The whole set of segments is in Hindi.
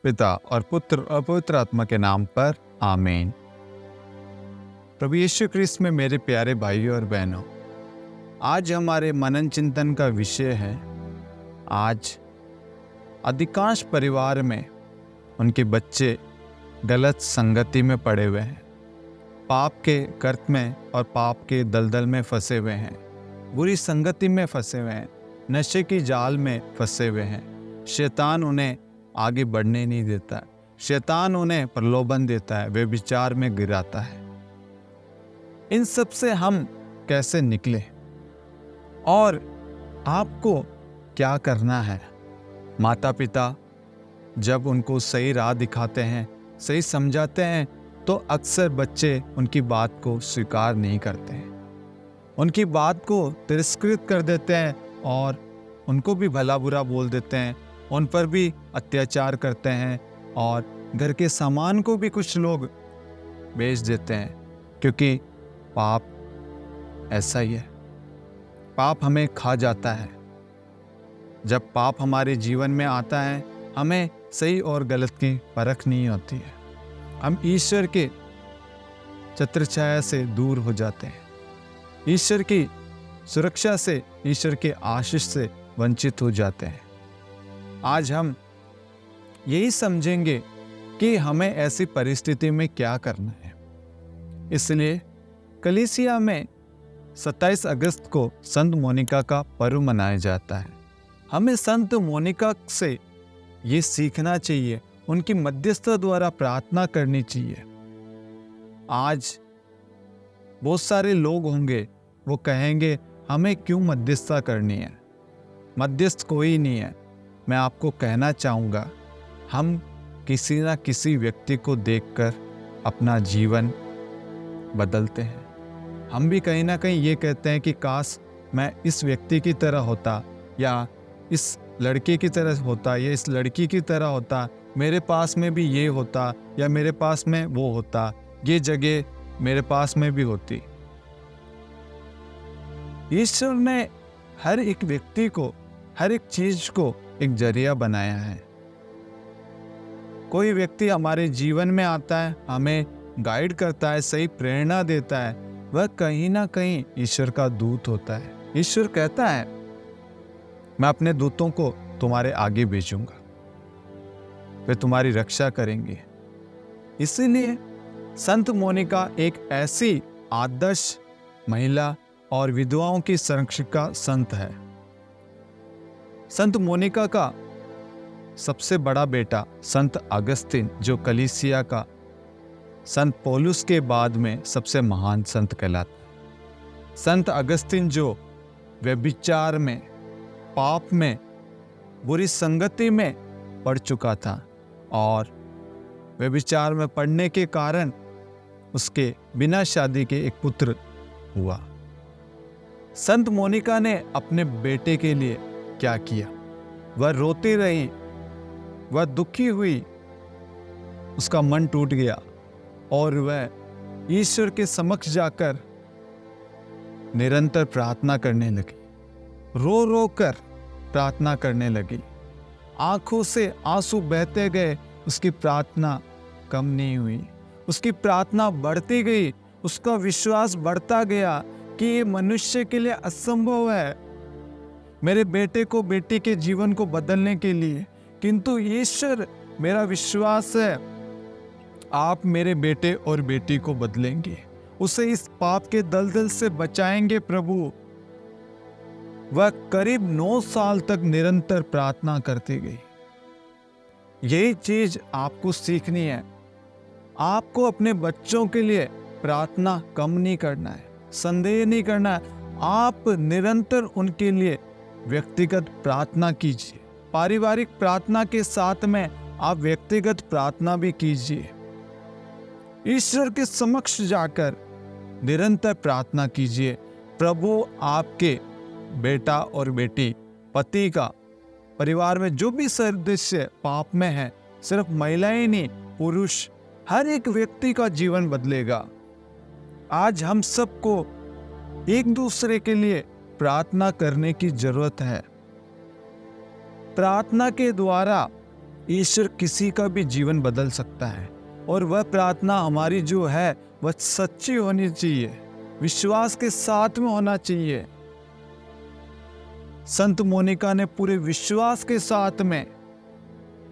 पिता और पुत्र और पवित्र आत्मा के नाम पर आमीन। प्रभु यीशु ख्रीस्त में मेरे प्यारे भाइयों और बहनों, आज हमारे मनन चिंतन का विषय है। आज अधिकांश परिवार में उनके बच्चे गलत संगति में पड़े हुए हैं, पाप के गर्त में और पाप के दलदल में फंसे हुए हैं, बुरी संगति में फंसे हुए हैं, नशे की जाल में फंसे हुए हैं। शैतान उन्हें आगे बढ़ने नहीं देता है, शैतान उन्हें प्रलोभन देता है, वे विचार में गिराता है। इन सब से हम कैसे निकले और आपको क्या करना है? माता पिता जब उनको सही राह दिखाते हैं, सही समझाते हैं, तो अक्सर बच्चे उनकी बात को स्वीकार नहीं करते हैं, उनकी बात को तिरस्कृत कर देते हैं और उनको भी भला बुरा बोल देते हैं, उन पर भी अत्याचार करते हैं और घर के सामान को भी कुछ लोग बेच देते हैं, क्योंकि पाप ऐसा ही है। पाप हमें खा जाता है। जब पाप हमारे जीवन में आता है, हमें सही और गलत की परख नहीं होती है। हम ईश्वर के छत्रछाया से दूर हो जाते हैं, ईश्वर की सुरक्षा से, ईश्वर के आशीष से वंचित हो जाते हैं। आज हम यही समझेंगे कि हमें ऐसी परिस्थिति में क्या करना है। इसलिए कलीसिया में 27 अगस्त को संत मोनिका का पर्व मनाया जाता है। हमें संत मोनिका से ये सीखना चाहिए, उनकी मध्यस्थता द्वारा प्रार्थना करनी चाहिए। आज बहुत सारे लोग होंगे, वो कहेंगे हमें क्यों मध्यस्थता करनी है, मध्यस्थ कोई नहीं है। मैं आपको कहना चाहूँगा, हम किसी ना किसी व्यक्ति को देखकर अपना जीवन बदलते हैं। हम भी कहीं ना कहीं ये कहते हैं कि काश मैं इस व्यक्ति की तरह होता, या इस लड़के की तरह होता, या इस लड़की की तरह होता, मेरे पास में भी ये होता, या मेरे पास में वो होता, ये जगह मेरे पास में भी होती। ईश्वर ने हर एक व्यक्ति को, हर एक चीज को एक जरिया बनाया है। कोई व्यक्ति हमारे जीवन में आता है, हमें गाइड करता है, सही प्रेरणा देता है, वह कहीं ना कहीं ईश्वर का दूत होता है। ईश्वर कहता है, मैं अपने दूतों को तुम्हारे आगे भेजूंगा, वे तुम्हारी रक्षा करेंगे। इसीलिए संत मोनिका एक ऐसी आदर्श महिला और विधवाओं की संरक्षिका संत है। संत मोनिका का सबसे बड़ा बेटा संत अगस्तिन, जो कलीसिया का संत पौलुस के बाद में सबसे महान संत कहलाता है। संत अगस्तिन जो व्यभिचार में, पाप में, बुरी संगति में पड़ चुका था, और व्यभिचार में पड़ने के कारण उसके बिना शादी के एक पुत्र हुआ। संत मोनिका ने अपने बेटे के लिए क्या किया? वह रोती रही, वह दुखी हुई, उसका मन टूट गया और वह ईश्वर के समक्ष जाकर निरंतर प्रार्थना करने लगी, रो रो कर प्रार्थना करने लगी। आंखों से आंसू बहते गए, उसकी प्रार्थना कम नहीं हुई, उसकी प्रार्थना बढ़ती गई, उसका विश्वास बढ़ता गया कि ये मनुष्य के लिए असंभव है, मेरे बेटे को, बेटी के जीवन को बदलने के लिए, किंतु ईश्वर, मेरा विश्वास है आप मेरे बेटे और बेटी को बदलेंगे, उसे इस पाप के दलदल से बचाएंगे प्रभु। वह करीब 9 साल तक निरंतर प्रार्थना करती गई। यही चीज आपको सीखनी है। आपको अपने बच्चों के लिए प्रार्थना कम नहीं करना है, संदेह नहीं करना है। आप निरंतर उनके लिए व्यक्तिगत प्रार्थना कीजिए, पारिवारिक प्रार्थना के साथ में आप व्यक्तिगत प्रार्थना भी कीजिए। ईश्वर के समक्ष जाकर निरंतर प्रार्थना कीजिए। प्रभु आपके बेटा और बेटी, पति का, परिवार में जो भी सदस्य पाप में है, सिर्फ महिलाएं नहीं, पुरुष, हर एक व्यक्ति का जीवन बदलेगा। आज हम सबको एक दूसरे के लिए प्रार्थना करने की जरूरत है। प्रार्थना के द्वारा ईश्वर किसी का भी जीवन बदल सकता है, और वह प्रार्थना हमारी जो है वह सच्ची होनी चाहिए, विश्वास के साथ में होना चाहिए। संत मोनिका ने पूरे विश्वास के साथ में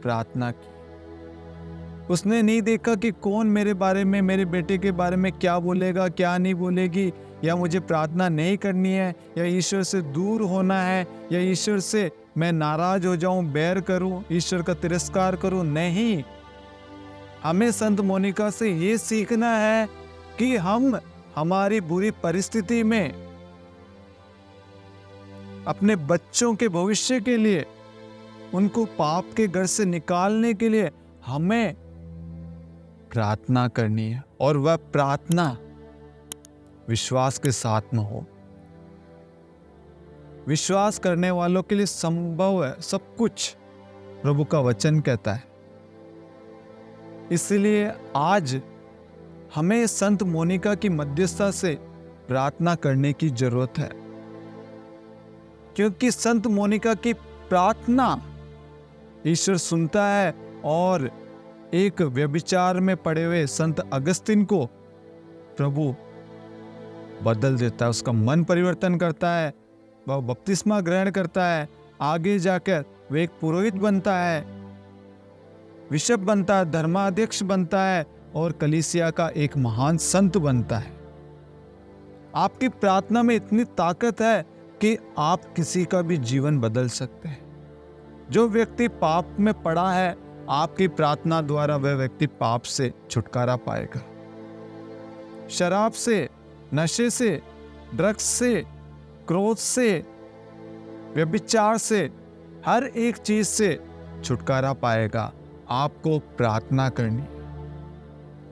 प्रार्थना की। उसने नहीं देखा कि कौन मेरे बारे में, मेरे बेटे के बारे में क्या बोलेगा, क्या नहीं बोलेगी, या मुझे प्रार्थना नहीं करनी है, या ईश्वर से दूर होना है, या ईश्वर से मैं नाराज हो जाऊं, बैर करूं, ईश्वर का तिरस्कार करूं। नहीं, हमें संत मोनिका से ये सीखना है कि हम हमारी बुरी परिस्थिति में अपने बच्चों के भविष्य के लिए, उनको पाप के घर से निकालने के लिए हमें प्रार्थना करनी है, और वह प्रार्थना विश्वास के साथ में हो। विश्वास करने वालों के लिए संभव है सब कुछ, प्रभु का वचन कहता है। इसलिए आज हमें संत मोनिका की मध्यस्थता से प्रार्थना करने की जरूरत है, क्योंकि संत मोनिका की प्रार्थना ईश्वर सुनता है, और एक व्यभिचार में पड़े हुए संत अगस्तिन को प्रभु बदल देता है, उसका मन परिवर्तन करता है, वह बपतिस्मा ग्रहण करता है, आगे जाकर वह एक पुरोहित बनता है, बिशप बनता है, धर्माध्यक्ष बनता है, और कलीसिया का एक महान संत बनता है। आपकी प्रार्थना में इतनी ताकत है कि आप किसी का भी जीवन बदल सकते हैं। जो व्यक्ति पाप में पड़ा है, आपकी प्रार्थना द्वारा वह व्यक्ति पाप से छुटकारा पाएगा। शराब से, नशे से, ड्रग्स से, क्रोध से, व्यभिचार से, हर एक चीज से छुटकारा पाएगा। आपको प्रार्थना करनी।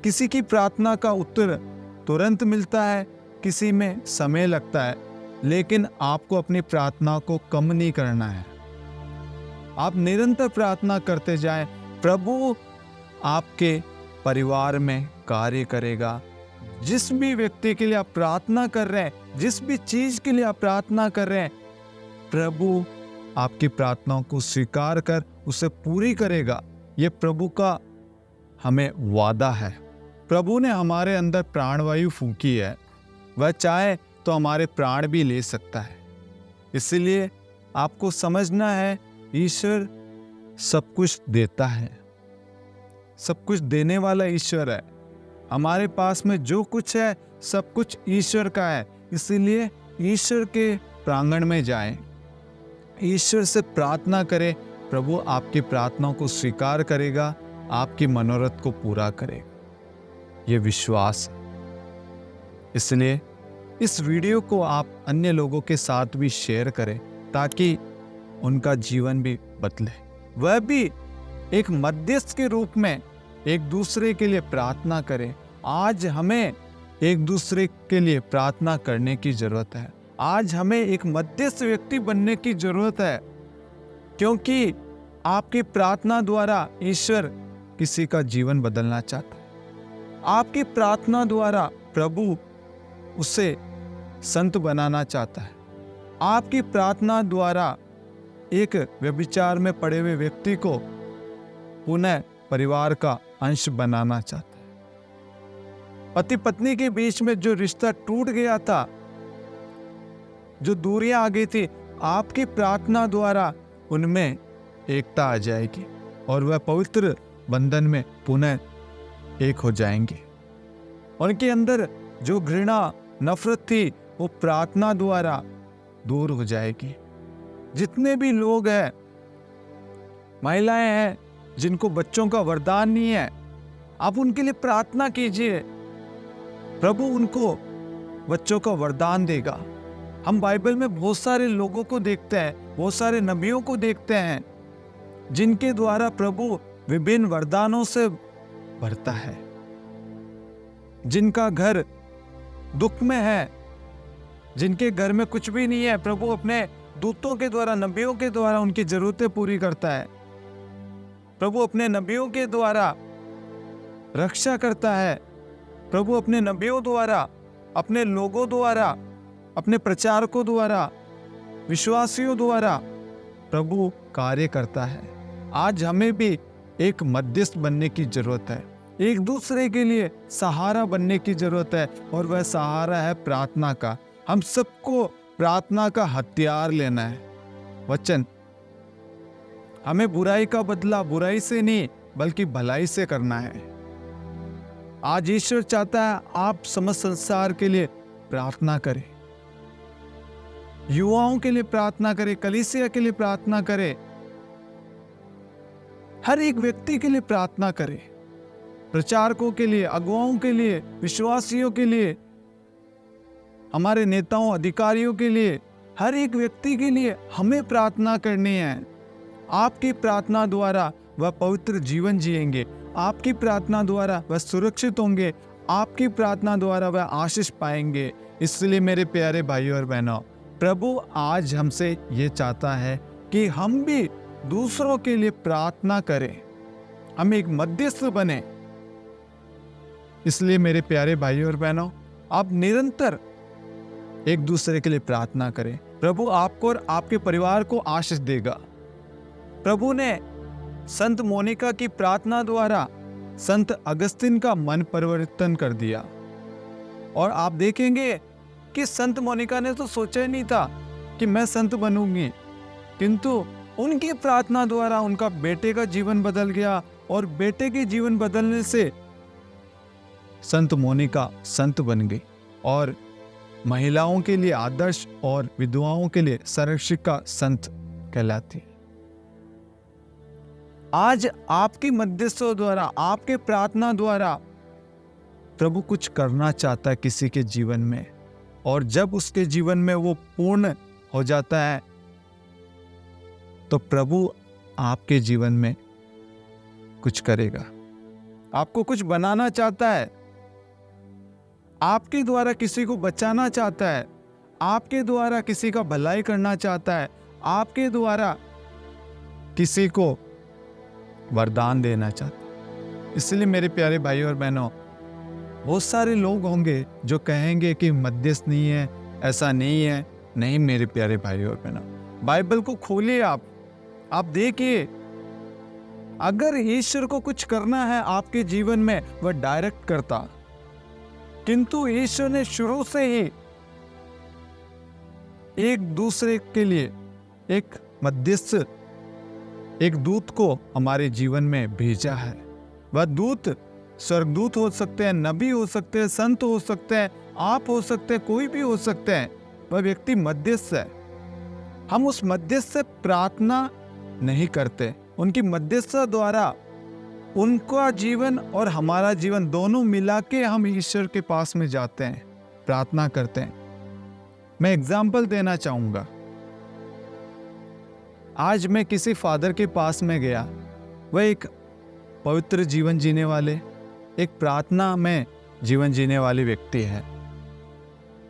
किसी की प्रार्थना का उत्तर तुरंत मिलता है, किसी में समय लगता है, लेकिन आपको अपनी प्रार्थना को कम नहीं करना है। आप निरंतर प्रार्थना करते जाएं, प्रभु आपके परिवार में कार्य करेगा। जिस भी व्यक्ति के लिए आप प्रार्थना कर रहे हैं, जिस भी चीज के लिए आप प्रार्थना कर रहे हैं, प्रभु आपकी प्रार्थनाओं को स्वीकार कर उसे पूरी करेगा। ये प्रभु का हमें वादा है। प्रभु ने हमारे अंदर प्राणवायु फूंकी है, वह चाहे तो हमारे प्राण भी ले सकता है। इसलिए आपको समझना है, ईश्वर सब कुछ देता है, सब कुछ देने वाला ईश्वर है। हमारे पास में जो कुछ है सब कुछ ईश्वर का है। इसीलिए ईश्वर के प्रांगण में जाएं, ईश्वर से प्रार्थना करें, प्रभु आपकी प्रार्थनाओं को स्वीकार करेगा, आपकी मनोरथ को पूरा करेगा। ये विश्वास है। इसलिए इस वीडियो को आप अन्य लोगों के साथ भी शेयर करें, ताकि उनका जीवन भी बदले, वह भी एक मध्यस्थ के रूप में एक दूसरे के लिए प्रार्थना करें। आज हमें एक दूसरे के लिए प्रार्थना करने की जरूरत है। आज हमें एक मध्यस्थ व्यक्ति बनने की जरूरत है, क्योंकि आपकी प्रार्थना द्वारा ईश्वर किसी का जीवन बदलना चाहता है। आपकी प्रार्थना द्वारा प्रभु उसे संत बनाना चाहता है। आपकी प्रार्थना द्वारा एक व्यभिचार में पड़े हुए व्यक्ति को पुनः परिवार का अंश बनाना चाहता है। पति पत्नी के बीच में जो रिश्ता टूट गया था, जो दूरियां आ गई थी, आपकी प्रार्थना द्वारा उनमें एकता आ जाएगी और वह पवित्र बंधन में पुनः एक हो जाएंगे। उनके अंदर जो घृणा, नफरत थी, वो प्रार्थना द्वारा दूर हो जाएगी। जितने भी लोग हैं, महिलाएं हैं जिनको बच्चों का वरदान नहीं है, आप उनके लिए प्रार्थना कीजिए, प्रभु उनको बच्चों का वरदान देगा। हम बाइबल में बहुत सारे लोगों को देखते हैं, बहुत सारे नबियों को देखते हैं, जिनके द्वारा प्रभु विभिन्न वरदानों से भरता है। जिनका घर दुख में है, जिनके घर में कुछ भी नहीं है, प्रभु अपने दूतों के द्वारा, नबियों के द्वारा उनकी जरूरतें पूरी करता है। प्रभु अपने नबियों के द्वारा रक्षा करता है। प्रभु अपने नबियों द्वारा, अपने लोगों द्वारा, अपने प्रचारकों द्वारा, विश्वासियों द्वारा प्रभु कार्य करता है। आज हमें भी एक मध्यस्थ बनने की जरूरत है, एक दूसरे के लिए सहारा बनने की जरूरत है, और वह सहारा है प्रार्थना का। हम सबको प्रार्थना का हथियार लेना है। वचन हमें बुराई का बदला बुराई से नहीं बल्कि भलाई से करना है। आज ईश्वर चाहता है आप समस्त संसार के लिए प्रार्थना करें, युवाओं के लिए प्रार्थना करें, कलीसिया के लिए प्रार्थना करें, हर एक व्यक्ति के लिए प्रार्थना करें, प्रचारकों के लिए, अगुवाओं के लिए, विश्वासियों के लिए, हमारे नेताओं, अधिकारियों के लिए, हर एक व्यक्ति के लिए हमें प्रार्थना करनी है। आपकी प्रार्थना द्वारा वह पवित्र जीवन जिएंगे, आपकी प्रार्थना द्वारा वह सुरक्षित होंगे, आपकी प्रार्थना द्वारा वह आशीष पाएंगे। इसलिए मेरे प्यारे भाइयों और बहनों, प्रभु आज हमसे ये चाहता है कि हम भी दूसरों के लिए प्रार्थना करें, हम एक मध्यस्थ बने। इसलिए मेरे प्यारे भाइयों और बहनों, आप निरंतर एक दूसरे के लिए प्रार्थना करें। प्रभु आपको और आपके परिवार को आशीष देगा। प्रभु ने संत मोनिका की प्रार्थना द्वारा संत अगस्तिन का मन परिवर्तन कर दिया, और आप देखेंगे कि संत मोनिका ने तो सोचा ही नहीं था कि मैं संत बनूंगी, किंतु उनकी प्रार्थना द्वारा उनका बेटे का जीवन बदल गया, और बेटे के जीवन बदलने से संत मोनिका संत बन गई और महिलाओं के लिए आदर्श और विधवाओं के लिए संरक्षिका संत कहलाती। आज आपकी मध्यस्थों द्वारा, आपके प्रार्थना द्वारा प्रभु कुछ करना चाहता है किसी के जीवन में, और जब उसके जीवन में वो पूर्ण हो जाता है तो प्रभु आपके जीवन में कुछ करेगा, आपको कुछ बनाना चाहता है, आपके द्वारा किसी को बचाना चाहता है, आपके द्वारा किसी का भलाई करना चाहता है, आपके द्वारा किसी को वरदान देना चाहता है। इसलिए मेरे प्यारे भाइयों और बहनों, बहुत सारे लोग होंगे जो कहेंगे कि मध्यस्थ नहीं है, ऐसा नहीं है। नहीं मेरे प्यारे भाइयों और बहनों, बाइबल को खोलिए, आप देखिए, अगर ईश्वर को कुछ करना है आपके जीवन में, वह डायरेक्ट करता, किंतु ईश्वर ने शुरू से ही एक दूसरे के लिए एक मध्यस्थ, एक दूत को हमारे जीवन में भेजा है। वह दूत स्वर्गदूत हो सकते हैं, नबी हो सकते हैं, संत हो सकते हैं, आप हो सकते हैं, कोई भी हो सकते हैं। वह व्यक्ति मध्यस्थ है। हम उस मध्यस्थ से प्रार्थना नहीं करते, उनकी मध्यस्थता द्वारा उनका जीवन और हमारा जीवन दोनों मिला के हम ईश्वर के पास में जाते हैं, प्रार्थना करते हैं। मैं एग्जाम्पल देना चाहूंगा। आज मैं किसी फादर के पास में गया, वह एक पवित्र जीवन जीने वाले, एक प्रार्थना में जीवन जीने वाले व्यक्ति है।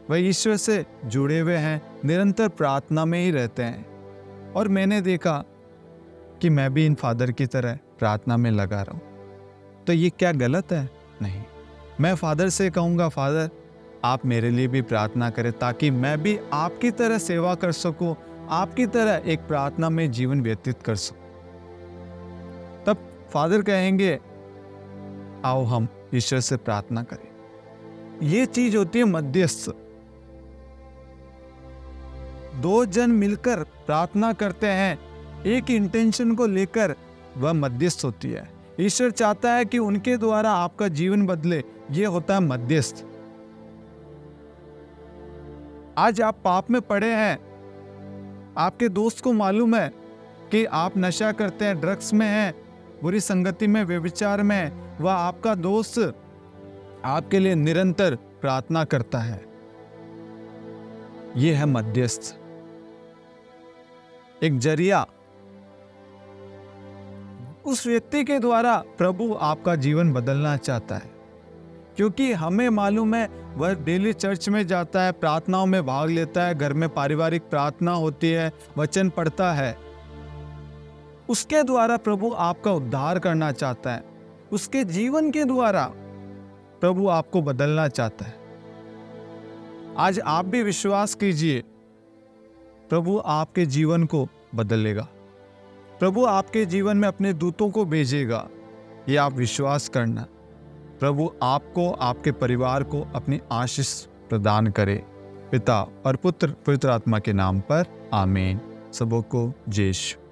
वह ईश्वर से जुड़े हुए हैं, निरंतर प्रार्थना में ही रहते हैं, और मैंने देखा कि मैं भी इन फादर की तरह प्रार्थना में लगा रहा हूं। तो ये क्या गलत है? नहीं, मैं फादर से कहूंगा, फादर आप मेरे लिए भी प्रार्थना करें ताकि मैं भी आपकी तरह सेवा कर सकूं, आपकी तरह एक प्रार्थना में जीवन व्यतीत कर सकूं। तब फादर कहेंगे आओ हम ईश्वर से प्रार्थना करें। ये चीज होती है मध्यस्थ। दो जन मिलकर प्रार्थना करते हैं एक इंटेंशन को लेकर, वह मध्यस्थ होती है। ईश्वर चाहता है कि उनके द्वारा आपका जीवन बदले, यह होता है मध्यस्थ। आज आप पाप में पड़े हैं, आपके दोस्त को मालूम है कि आप नशा करते हैं, ड्रग्स में हैं, बुरी संगति में, व्यभिचार में, वह आपका दोस्त आपके लिए निरंतर प्रार्थना करता है। यह है मध्यस्थ, एक जरिया। उस व्यक्ति के द्वारा प्रभु आपका जीवन बदलना चाहता है, क्योंकि हमें मालूम है वह डेली चर्च में जाता है, प्रार्थनाओं में भाग लेता है, घर में पारिवारिक प्रार्थना होती है, वचन पढ़ता है। उसके द्वारा प्रभु आपका उद्धार करना चाहता है, उसके जीवन के द्वारा प्रभु आपको बदलना चाहता है। आज आप भी विश्वास कीजिए, प्रभु आपके जीवन को बदलेगा। प्रभु आपके जीवन में अपने दूतों को भेजेगा, ये आप विश्वास करना। प्रभु आपको, आपके परिवार को अपनी आशीष प्रदान करे। पिता और पुत्र पवित्र आत्मा के नाम पर आमीन। सबों को जय यीशु।